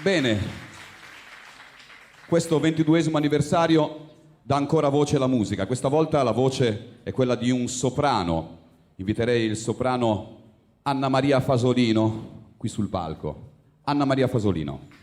Bene, questo 22esimo anniversario dà ancora voce alla musica. Questa volta la voce è quella di un soprano. Inviterei il soprano Anna Maria Fasolino qui sul palco. Anna Maria Fasolino.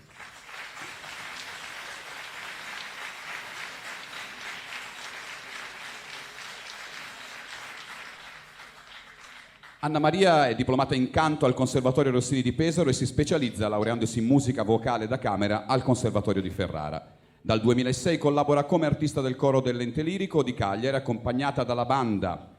Anna Maria è diplomata in canto al Conservatorio Rossini di Pesaro e si specializza, laureandosi in musica vocale da camera, al Conservatorio di Ferrara. Dal 2006 collabora come artista del coro dell'Ente Lirico di Cagliari, accompagnata dalla banda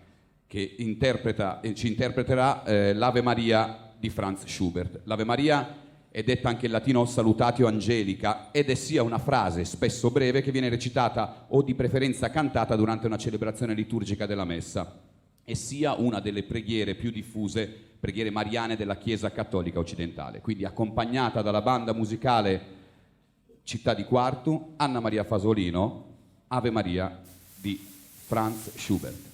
che ci interpreterà l'Ave Maria di Franz Schubert. L'Ave Maria è detta anche in latino Salutatio Angelica ed è sia una frase, spesso breve, che viene recitata o di preferenza cantata durante una celebrazione liturgica della Messa, e sia una delle preghiere più diffuse, preghiere mariane della Chiesa Cattolica Occidentale. Quindi accompagnata dalla banda musicale Città di Quartu, Anna Maria Fasolino, Ave Maria di Franz Schubert.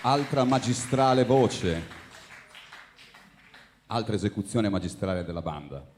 altra magistrale voce, altra esecuzione magistrale della banda.